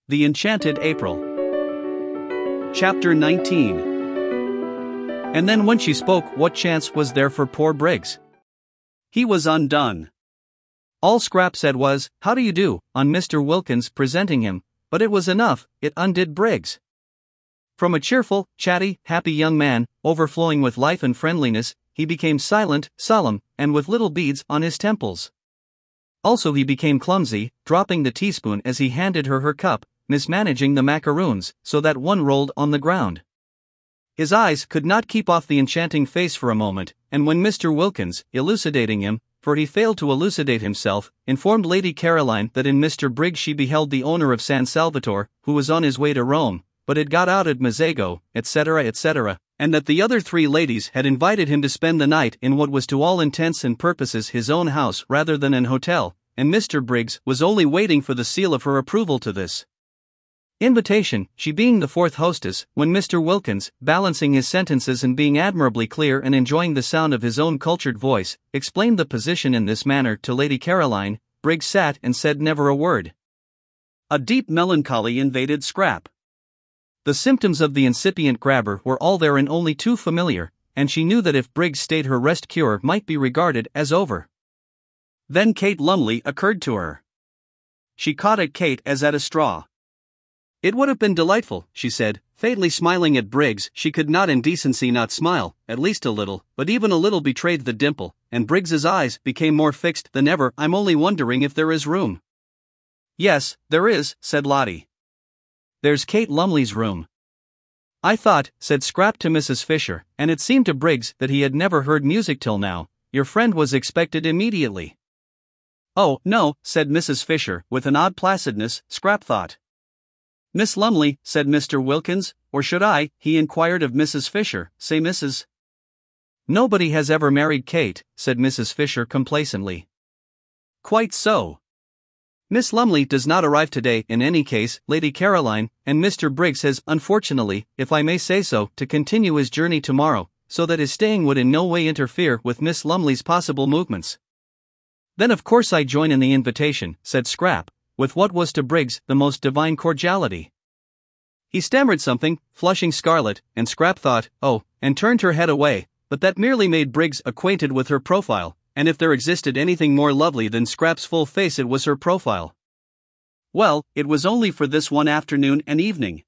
The Enchanted April. Chapter 19. And then when she spoke, what chance was there for poor Briggs? He was undone. All Scrap said was, "How do you do," on Mr. Wilkins presenting him, but it was enough, it undid Briggs. From a cheerful, chatty, happy young man, overflowing with life and friendliness, he became silent, solemn, and with little beads on his temples. Also he became clumsy, dropping the teaspoon as he handed her her cup, mismanaging the macaroons, so that one rolled on the ground. His eyes could not keep off the enchanting face for a moment, and when Mr. Wilkins, elucidating him, for he failed to elucidate himself, informed Lady Caroline that in Mr. Briggs she beheld the owner of San Salvatore, who was on his way to Rome, but had got out at Mezzago, etc., etc., and that the other three ladies had invited him to spend the night in what was to all intents and purposes his own house rather than an hotel, and Mr. Briggs was only waiting for the seal of her approval to this invitation, she being the fourth hostess, when Mr. Wilkins, balancing his sentences and being admirably clear and enjoying the sound of his own cultured voice, explained the position in this manner to Lady Caroline, Briggs sat and said never a word. A deep melancholy invaded Scrap. The symptoms of the incipient grabber were all there and only too familiar, and she knew that if Briggs stayed her rest cure might be regarded as over. Then Kate Lumley occurred to her. She caught at Kate as at a straw. "It would have been delightful," she said, faintly smiling at Briggs. She could not in decency not smile, at least a little, but even a little betrayed the dimple, and Briggs's eyes became more fixed than ever. "I'm only wondering if there is room." "Yes, there is," said Lottie. "There's Kate Lumley's room." "I thought," said Scrap to Mrs. Fisher, and it seemed to Briggs that he had never heard music till now, "your friend was expected immediately." "Oh, no," said Mrs. Fisher, with an odd placidness, Scrap thought. "Miss Lumley," said Mr. Wilkins, "or should I," he inquired of Mrs. Fisher, "say Mrs.?" "Nobody has ever married Kate," said Mrs. Fisher complacently. "Quite so. Miss Lumley does not arrive today in any case, Lady Caroline, and Mr. Briggs has, unfortunately, if I may say so, to continue his journey tomorrow, so that his staying would in no way interfere with Miss Lumley's possible movements." "Then of course I join in the invitation," said Scrap, with what was to Briggs the most divine cordiality. He stammered something, flushing scarlet, and Scrap thought, "Oh," and turned her head away, but that merely made Briggs acquainted with her profile, and if there existed anything more lovely than Scrap's full face it was her profile. Well, it was only for this one afternoon and evening.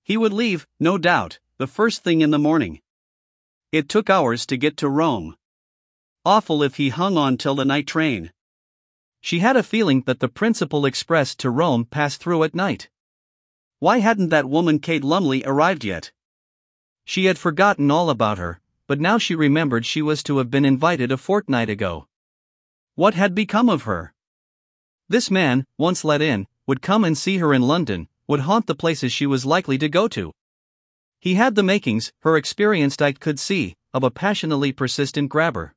He would leave, no doubt, the first thing in the morning. It took hours to get to Rome. Awful if he hung on till the night train. She had a feeling that the principal express to Rome passed through at night. Why hadn't that woman Kate Lumley arrived yet? She had forgotten all about her, but now she remembered she was to have been invited a fortnight ago. What had become of her? This man, once let in, would come and see her in London, would haunt the places she was likely to go to. He had the makings, her experienced eye could see, of a passionately persistent grabber.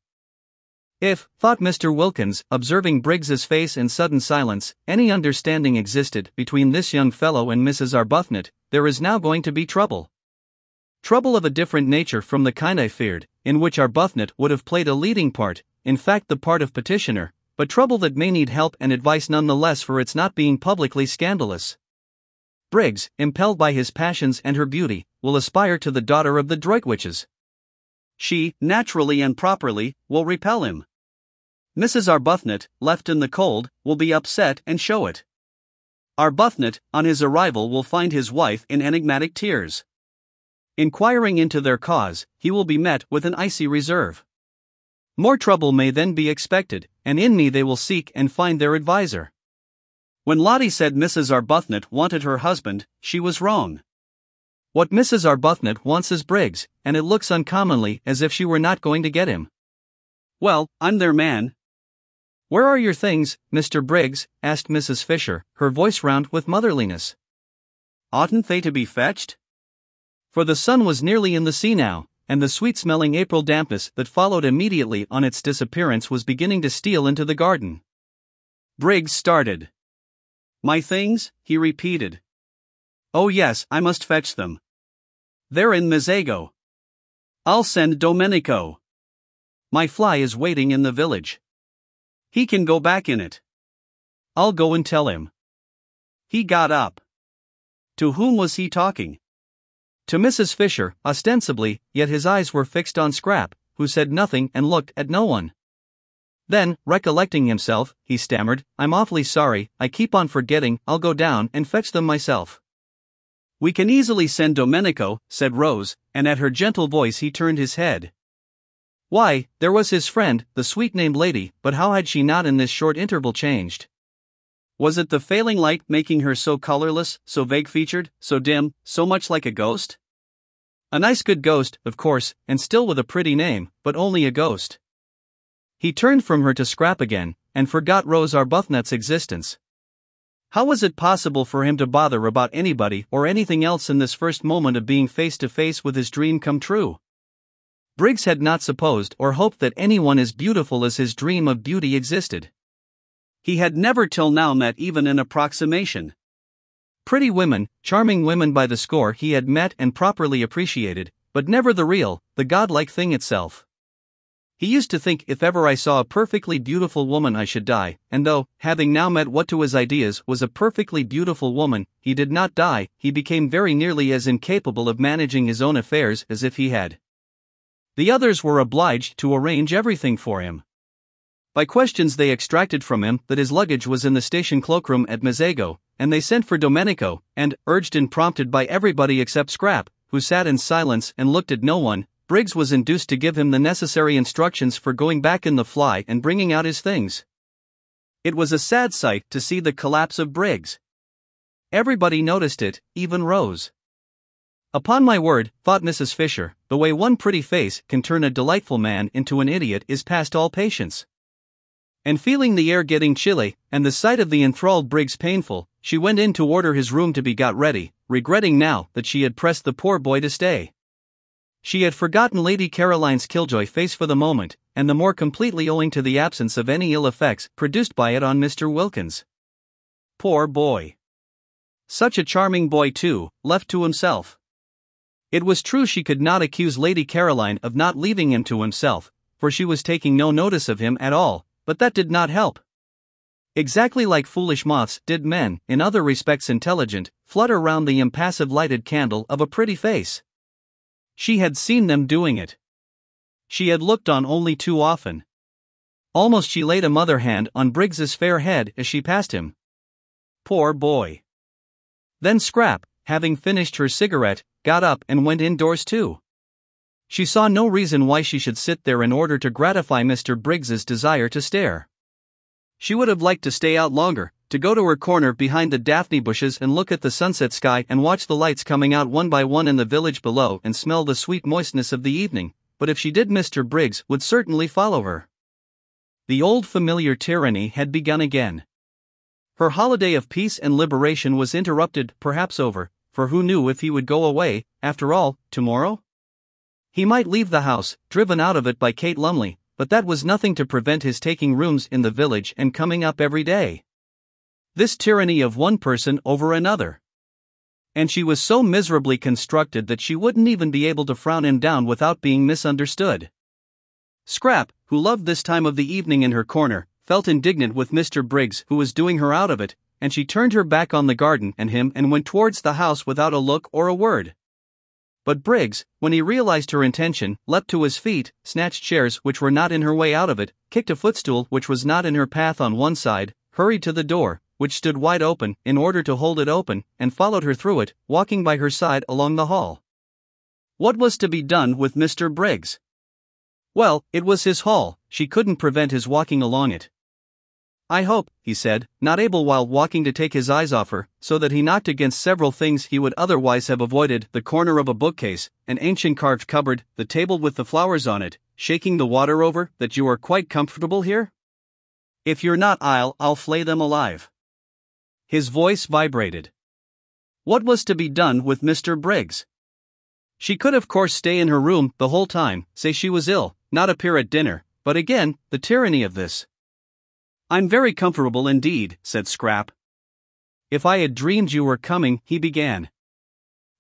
If, thought Mr. Wilkins, observing Briggs's face in sudden silence, any understanding existed between this young fellow and Mrs. Arbuthnot, there is now going to be trouble. Trouble of a different nature from the kind I feared, in which Arbuthnot would have played a leading part, in fact the part of petitioner, but trouble that may need help and advice none the less for its not being publicly scandalous. Briggs, impelled by his passions and her beauty, will aspire to the daughter of the Droitwiches. She, naturally and properly, will repel him. Mrs. Arbuthnot, left in the cold, will be upset and show it. Arbuthnot, on his arrival, will find his wife in enigmatic tears. Inquiring into their cause, he will be met with an icy reserve. More trouble may then be expected, and in me they will seek and find their adviser. When Lottie said Mrs. Arbuthnot wanted her husband, she was wrong. What Mrs. Arbuthnot wants is Briggs, and it looks uncommonly as if she were not going to get him. "Well, I'm their man." "Where are your things, Mr. Briggs?" asked Mrs. Fisher, her voice round with motherliness. "Oughtn't they to be fetched?" For the sun was nearly in the sea now, and the sweet-smelling April dampness that followed immediately on its disappearance was beginning to steal into the garden. Briggs started. "My things?" he repeated. "Oh yes, I must fetch them. They're in Mezzago. I'll send Domenico. My fly is waiting in the village. He can go back in it. I'll go and tell him." He got up. To whom was he talking? To Mrs. Fisher, ostensibly, yet his eyes were fixed on Scrap, who said nothing and looked at no one. Then, recollecting himself, he stammered, "I'm awfully sorry, I keep on forgetting, I'll go down and fetch them myself." "We can easily send Domenico," said Rose, and at her gentle voice he turned his head. Why, there was his friend, the sweet-named lady, but how had she not in this short interval changed? Was it the failing light making her so colorless, so vague-featured, so dim, so much like a ghost? A nice good ghost, of course, and still with a pretty name, but only a ghost. He turned from her to Scrap again, and forgot Rose Arbuthnot's existence. How was it possible for him to bother about anybody or anything else in this first moment of being face to face with his dream come true? Briggs had not supposed or hoped that anyone as beautiful as his dream of beauty existed. He had never till now met even an approximation. Pretty women, charming women by the score he had met and properly appreciated, but never the real, the godlike thing itself. He used to think if ever I saw a perfectly beautiful woman I should die, and though, having now met what to his ideas was a perfectly beautiful woman, he did not die, he became very nearly as incapable of managing his own affairs as if he had. The others were obliged to arrange everything for him. By questions they extracted from him that his luggage was in the station cloakroom at Mezzago, and they sent for Domenico, and, urged and prompted by everybody except Scrap, who sat in silence and looked at no one, Briggs was induced to give him the necessary instructions for going back in the fly and bringing out his things. It was a sad sight to see the collapse of Briggs. Everybody noticed it, even Rose. Upon my word, thought Mrs. Fisher, the way one pretty face can turn a delightful man into an idiot is past all patience. And feeling the air getting chilly, and the sight of the enthralled Briggs painful, she went in to order his room to be got ready, regretting now that she had pressed the poor boy to stay. She had forgotten Lady Caroline's killjoy face for the moment, and the more completely owing to the absence of any ill effects produced by it on Mr. Wilkins. Poor boy. Such a charming boy too, left to himself. It was true she could not accuse Lady Caroline of not leaving him to himself, for she was taking no notice of him at all, but that did not help. Exactly like foolish moths did men, in other respects intelligent, flutter round the impassive lighted candle of a pretty face. She had seen them doing it. She had looked on only too often. Almost she laid a mother hand on Briggs's fair head as she passed him. Poor boy. Then Scrap, having finished her cigarette, got up and went indoors too. She saw no reason why she should sit there in order to gratify Mr. Briggs's desire to stare. She would have liked to stay out longer, to go to her corner behind the daphne bushes and look at the sunset sky and watch the lights coming out one by one in the village below and smell the sweet moistness of the evening, but if she did Mr. Briggs would certainly follow her. The old familiar tyranny had begun again. Her holiday of peace and liberation was interrupted, perhaps over, for who knew if he would go away, after all, tomorrow? He might leave the house, driven out of it by Kate Lumley, but that was nothing to prevent his taking rooms in the village and coming up every day. This tyranny of one person over another. And she was so miserably constructed that she wouldn't even be able to frown him down without being misunderstood. Scrap, who loved this time of the evening in her corner, felt indignant with Mr. Briggs who was doing her out of it, and she turned her back on the garden and him and went towards the house without a look or a word. But Briggs, when he realized her intention, leapt to his feet, snatched chairs which were not in her way out of it, kicked a footstool which was not in her path on one side, hurried to the door, which stood wide open, in order to hold it open, and followed her through it, walking by her side along the hall. What was to be done with Mr. Briggs? Well, it was his hall, she couldn't prevent his walking along it. "I hope," he said, not able while walking to take his eyes off her, so that he knocked against several things he would otherwise have avoided, the corner of a bookcase, an ancient carved cupboard, the table with the flowers on it, shaking the water over, "that you are quite comfortable here? If you're not, I'll flay them alive." His voice vibrated. What was to be done with Mr. Briggs? She could of course stay in her room the whole time, say she was ill, not appear at dinner, but again, the tyranny of this. "I'm very comfortable indeed," said Scrap. "If I had dreamed you were coming," he began.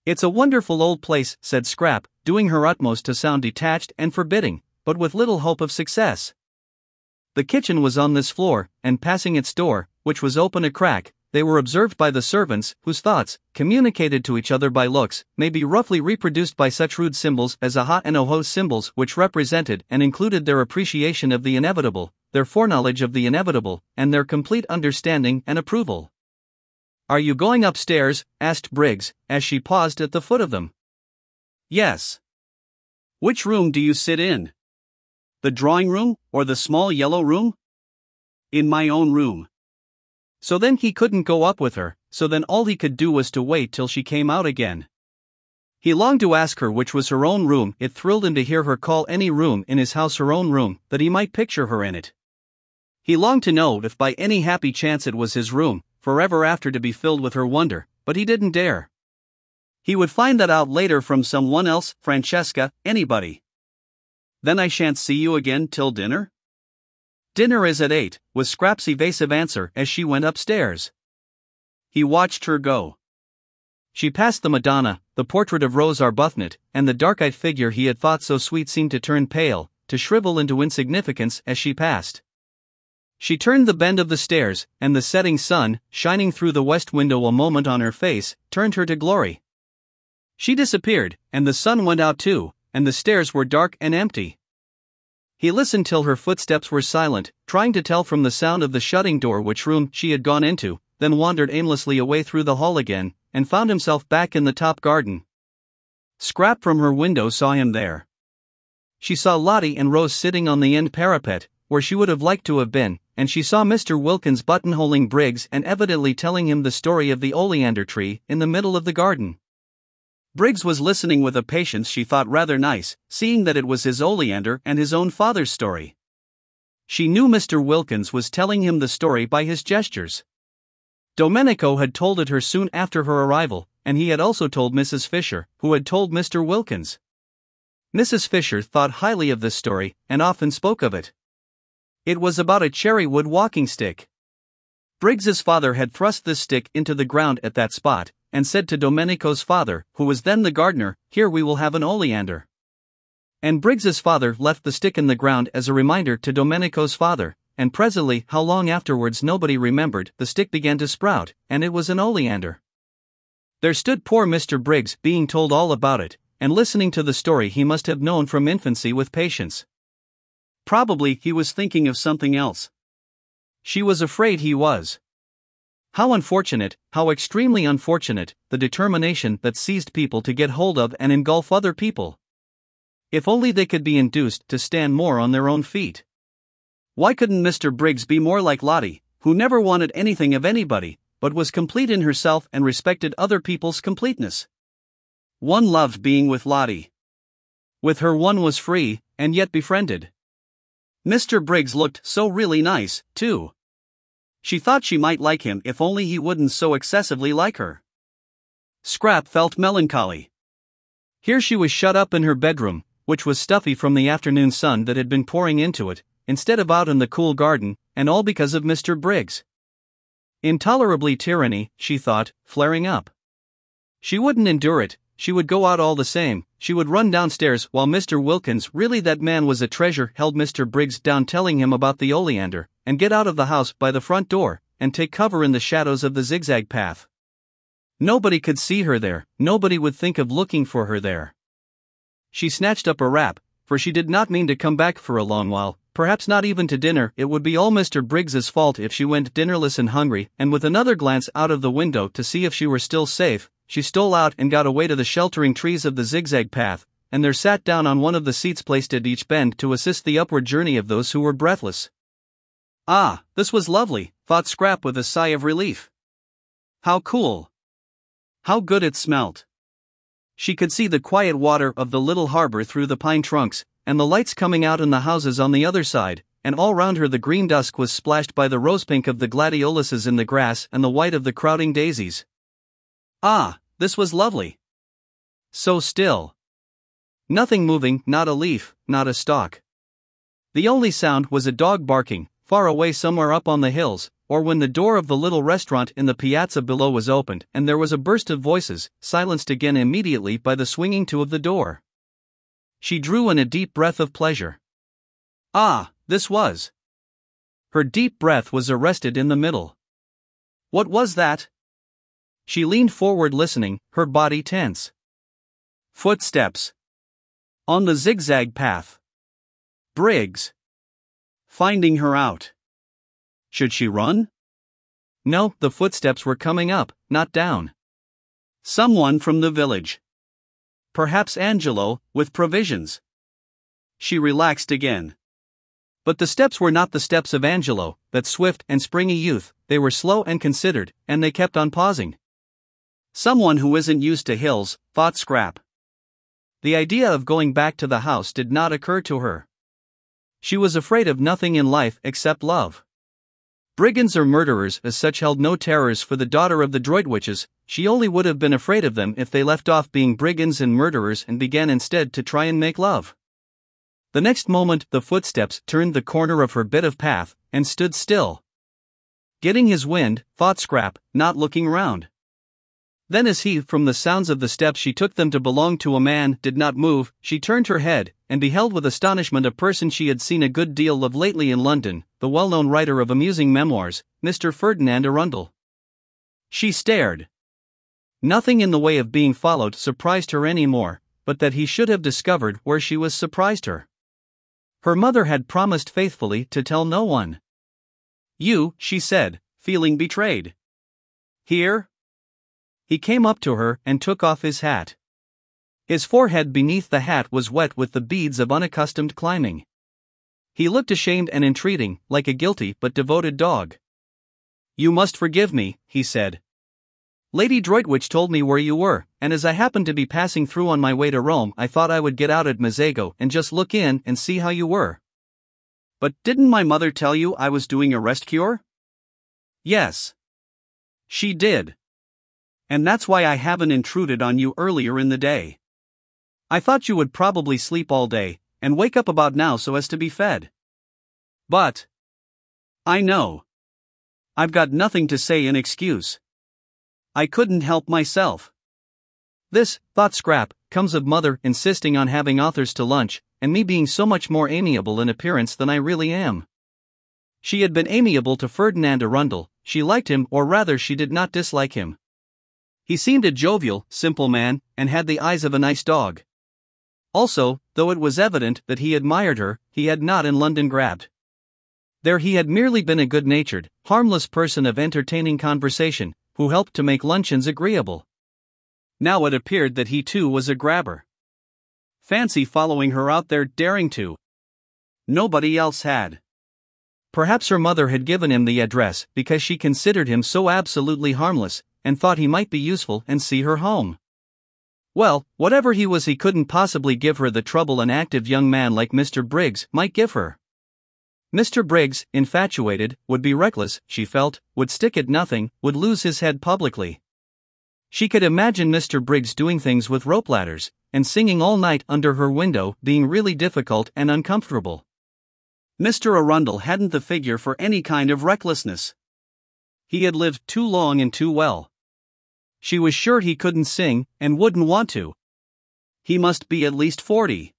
"It's a wonderful old place," said Scrap, doing her utmost to sound detached and forbidding, but with little hope of success. The kitchen was on this floor, and passing its door, which was open a crack, they were observed by the servants, whose thoughts, communicated to each other by looks, may be roughly reproduced by such rude symbols as aha and oho, symbols which represented and included their appreciation of the inevitable, their foreknowledge of the inevitable, and their complete understanding and approval. "Are you going upstairs?" asked Briggs, as she paused at the foot of them. "Yes." "Which room do you sit in? The drawing room, or the small yellow room?" "In my own room." So then he couldn't go up with her, so then all he could do was to wait till she came out again. He longed to ask her which was her own room. It thrilled him to hear her call any room in his house her own room, that he might picture her in it. He longed to know if by any happy chance it was his room, forever after to be filled with her wonder, but he didn't dare. He would find that out later from someone else, Francesca, anybody. "Then I shan't see you again till dinner?" "Dinner is at 8, was Scrap's evasive answer as she went upstairs. He watched her go. She passed the Madonna, the portrait of Rose Arbuthnot, and the dark-eyed figure he had thought so sweet seemed to turn pale, to shrivel into insignificance as she passed. She turned the bend of the stairs, and the setting sun, shining through the west window a moment on her face, turned her to glory. She disappeared, and the sun went out too, and the stairs were dark and empty. He listened till her footsteps were silent, trying to tell from the sound of the shutting door which room she had gone into, then wandered aimlessly away through the hall again, and found himself back in the top garden. Scrap from her window saw him there. She saw Lottie and Rose sitting on the end parapet, where she would have liked to have been, and she saw Mr. Wilkins buttonholing Briggs and evidently telling him the story of the oleander tree in the middle of the garden. Briggs was listening with a patience she thought rather nice, seeing that it was his oleander and his own father's story. She knew Mr. Wilkins was telling him the story by his gestures. Domenico had told it her soon after her arrival, and he had also told Mrs. Fisher, who had told Mr. Wilkins. Mrs. Fisher thought highly of this story, and often spoke of it. It was about a cherrywood walking stick. Briggs's father had thrust this stick into the ground at that spot, and said to Domenico's father, who was then the gardener, "Here we will have an oleander." And Briggs's father left the stick in the ground as a reminder to Domenico's father, and presently, how long afterwards nobody remembered, the stick began to sprout, and it was an oleander. There stood poor Mr. Briggs being told all about it, and listening to the story he must have known from infancy with patience. Probably he was thinking of something else. She was afraid he was. How unfortunate, how extremely unfortunate, the determination that seized people to get hold of and engulf other people. If only they could be induced to stand more on their own feet. Why couldn't Mr. Briggs be more like Lottie, who never wanted anything of anybody, but was complete in herself and respected other people's completeness? One loved being with Lottie. With her one was free, and yet befriended. Mr. Briggs looked so really nice, too. She thought she might like him if only he wouldn't so excessively like her. Scrap felt melancholy. Here she was shut up in her bedroom, which was stuffy from the afternoon sun that had been pouring into it, instead of out in the cool garden, and all because of Mr. Briggs. Intolerably tyranny, she thought, flaring up. She wouldn't endure it, she would go out all the same, she would run downstairs while Mr. Wilkins, really that man was a treasure, held Mr. Briggs down telling him about the oleander, and get out of the house by the front door, and take cover in the shadows of the zigzag path. Nobody could see her there, nobody would think of looking for her there. She snatched up a wrap, for she did not mean to come back for a long while, perhaps not even to dinner. It would be all Mr. Briggs's fault if she went dinnerless and hungry, and with another glance out of the window to see if she were still safe, she stole out and got away to the sheltering trees of the zigzag path, and there sat down on one of the seats placed at each bend to assist the upward journey of those who were breathless. Ah, this was lovely, thought Scrap with a sigh of relief. How cool! How good it smelt! She could see the quiet water of the little harbor through the pine trunks, and the lights coming out in the houses on the other side, and all round her the green dusk was splashed by the rose-pink of the gladioluses in the grass and the white of the crowding daisies. Ah, this was lovely! So still. Nothing moving, not a leaf, not a stalk. The only sound was a dog barking, far away somewhere up on the hills, or when the door of the little restaurant in the piazza below was opened and there was a burst of voices, silenced again immediately by the swinging to of the door. She drew in a deep breath of pleasure. Ah, this was. Her deep breath was arrested in the middle. What was that? She leaned forward listening, her body tense. Footsteps. On the zigzag path. Briggs. Finding her out. Should she run? No, the footsteps were coming up, not down. Someone from the village. Perhaps Angelo, with provisions. She relaxed again. But the steps were not the steps of Angelo, that swift and springy youth. They were slow and considered, and they kept on pausing. Someone who isn't used to hills, thought Scrap. The idea of going back to the house did not occur to her. She was afraid of nothing in life except love. Brigands or murderers as such held no terrors for the daughter of the Droitwiches. She only would have been afraid of them if they left off being brigands and murderers and began instead to try and make love. The next moment the footsteps turned the corner of her bit of path, and stood still. Getting his wind, thought Scrap, not looking round. Then as he, from the sounds of the steps she took them to belong to a man, did not move, she turned her head, and beheld with astonishment a person she had seen a good deal of lately in London, the well-known writer of amusing memoirs, Mr. Ferdinand Arundel. She stared. Nothing in the way of being followed surprised her any more, but that he should have discovered where she was surprised her. Her mother had promised faithfully to tell no one. You, she said, feeling betrayed. Here? He came up to her and took off his hat. His forehead beneath the hat was wet with the beads of unaccustomed climbing. He looked ashamed and entreating, like a guilty but devoted dog. You must forgive me, he said. Lady Droitwich told me where you were, and as I happened to be passing through on my way to Rome, I thought I would get out at Mazego and just look in and see how you were. But didn't my mother tell you I was doing a rest cure? Yes. She did. And that's why I haven't intruded on you earlier in the day. I thought you would probably sleep all day, and wake up about now so as to be fed. But I know. I've got nothing to say in excuse. I couldn't help myself. This, thought Scrap, comes of mother insisting on having authors to lunch, and me being so much more amiable in appearance than I really am. She had been amiable to Ferdinand Arundel, she liked him, or rather she did not dislike him. He seemed a jovial, simple man, and had the eyes of a nice dog. Also, though it was evident that he admired her, he had not in London grabbed. There he had merely been a good-natured, harmless person of entertaining conversation, who helped to make luncheons agreeable. Now it appeared that he too was a grabber. Fancy following her out there daring to. Nobody else had. Perhaps her mother had given him the address because she considered him so absolutely harmless, and thought he might be useful and see her home. Well, whatever he was, he couldn't possibly give her the trouble an active young man like Mr. Briggs might give her. Mr. Briggs, infatuated, would be reckless, she felt, would stick at nothing, would lose his head publicly. She could imagine Mr. Briggs doing things with rope ladders, and singing all night under her window being really difficult and uncomfortable. Mr. Arundel hadn't the figure for any kind of recklessness. He had lived too long and too well. She was sure he couldn't sing, and wouldn't want to. He must be at least 40.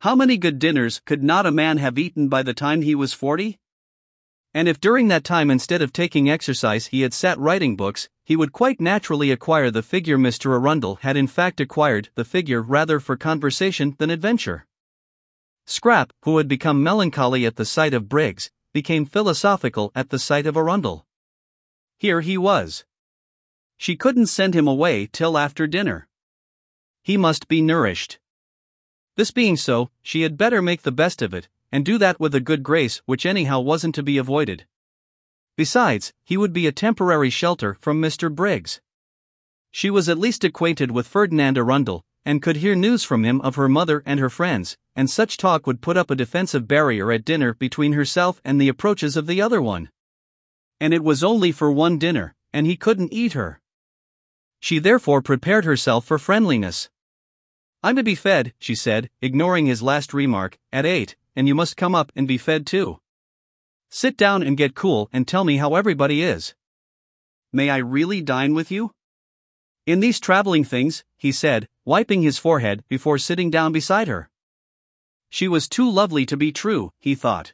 How many good dinners could not a man have eaten by the time he was 40? And if during that time instead of taking exercise he had sat writing books, he would quite naturally acquire the figure Mr. Arundel had in fact acquired, the figure rather for conversation than adventure. Scrap, who had become melancholy at the sight of Briggs, became philosophical at the sight of Arundel. Here he was. She couldn't send him away till after dinner. He must be nourished. This being so, she had better make the best of it, and do that with a good grace which anyhow wasn't to be avoided. Besides, he would be a temporary shelter from Mr. Briggs. She was at least acquainted with Ferdinand Arundel, and could hear news from him of her mother and her friends, and such talk would put up a defensive barrier at dinner between herself and the approaches of the other one. And it was only for one dinner, and he couldn't eat her. She therefore prepared herself for friendliness. I'm to be fed, she said, ignoring his last remark, at 8, and you must come up and be fed too. Sit down and get cool and tell me how everybody is. May I really dine with you? In these traveling things, he said, wiping his forehead before sitting down beside her. She was too lovely to be true, he thought.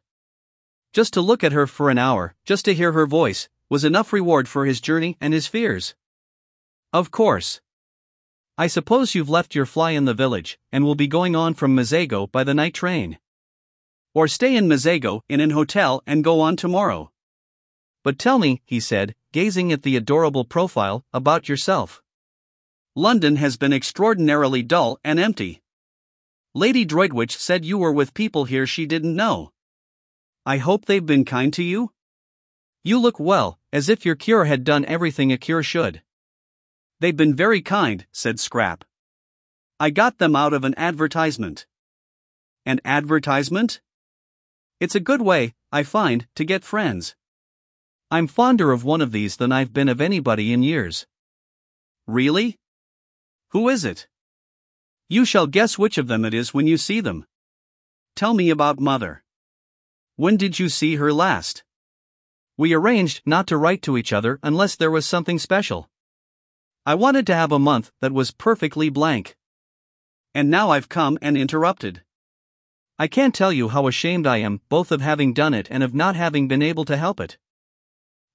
Just to look at her for an hour, just to hear her voice, was enough reward for his journey and his fears. Of course. I suppose you've left your fly in the village, and will be going on from Mazego by the night train. Or stay in Mazego in an hotel and go on tomorrow. But tell me, he said, gazing at the adorable profile, about yourself. London has been extraordinarily dull and empty. Lady Droitwich said you were with people here she didn't know. I hope they've been kind to you? You look well, as if your cure had done everything a cure should. They've been very kind, said Scrap. I got them out of an advertisement. An advertisement? It's a good way, I find, to get friends. I'm fonder of one of these than I've been of anybody in years. Really? Who is it? You shall guess which of them it is when you see them. Tell me about Mother. When did you see her last? We arranged not to write to each other unless there was something special. I wanted to have a month that was perfectly blank. And now I've come and interrupted. I can't tell you how ashamed I am, both of having done it and of not having been able to help it.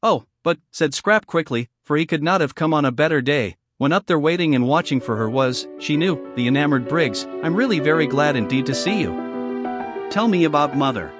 Oh, but, said Scrap quickly, for he could not have come on a better day, when up there waiting and watching for her was, she knew, the enamored Briggs. I'm really very glad indeed to see you. Tell me about Mother.